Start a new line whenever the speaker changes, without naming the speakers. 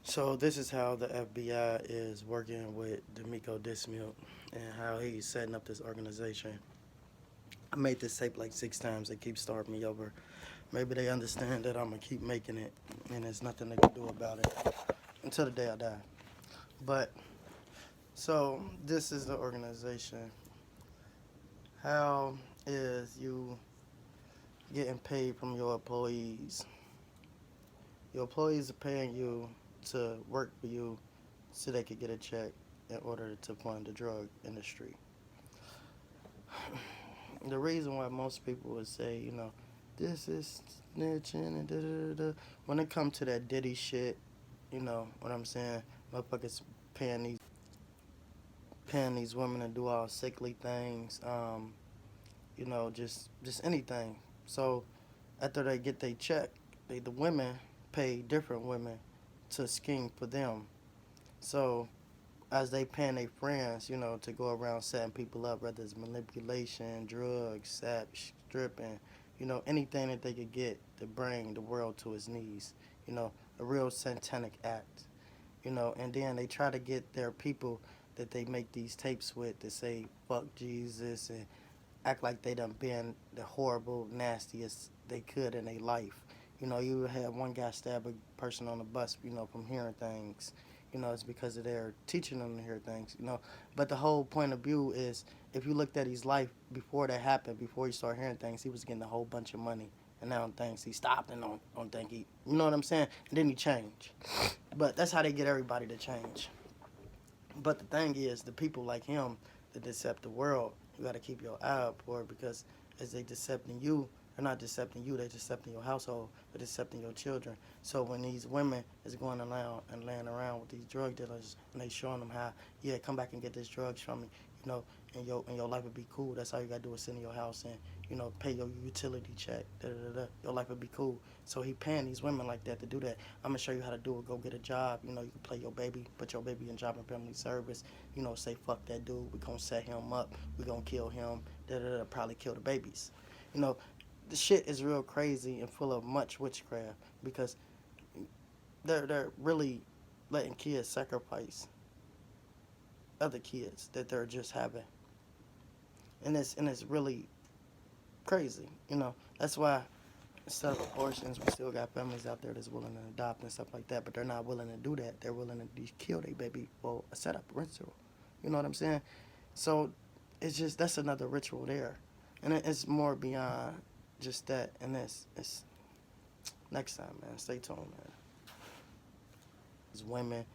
So this is how the FBI is working with D'Amico Dismute and how he's setting up this organization. I made this tape like 6 times. They keep starting me over. Maybe they understand that I'm gonna keep making it, and there's nothing they can do about it until the day I die. But so this is the organization. How is you getting paid from your employees? Your employees are paying you to work for you so they could get a check in order to fund the drug industry. The reason why most people would say, this is snitching and da da da da. When it comes to that Diddy shit, you know what I'm saying? Motherfuckers paying these women to do all sickly things, just anything. So after they get their check, the women pay different women to scheme for them. So as they paying their friends, to go around setting people up, whether it's manipulation, drugs, sex, stripping, anything that they could get to bring the world to its knees, a real satanic act, and then they try to get their people that they make these tapes with to say fuck Jesus and act like they done been the horrible, nastiest they could in their life. You had one guy stab a person on the bus, from hearing things. It's because of their teaching them to hear things, But the whole point of view is if you looked at his life before that happened, before he started hearing things, he was getting a whole bunch of money. And now on things he stopped and on think he, you know what I'm saying? And then he changed. But that's how they get everybody to change. But the thing is, the people like him that decept the world, you got to keep your eye out for it because as they decepting you, they're not decepting you, they're decepting your household, they're decepting your children. So when these women is going around and laying around with these drug dealers and they showing them how, yeah, come back and get this drugs from me, and your life would be cool. That's all you gotta do is sit in your house and, pay your utility check. Da, da, da, da. Your life would be cool. So he paying these women like that to do that. I'm gonna show you how to do it. Go get a job. You can play your baby, put your baby in job and family service. Say fuck that dude. We gonna set him up. We gonna kill him. Da da da. Probably kill the babies. You know, the shit is real crazy and full of much witchcraft because they're really letting kids sacrifice other kids that they're just having, and it's really crazy. That's why instead of abortions, we still got families out there that's willing to adopt and stuff like that, but they're not willing to do that. They're willing to kill their baby for a setup ritual. You know what I'm saying? So it's just that's another ritual there, and it's more beyond just that. And it's next time, man. Stay tuned, man. It's women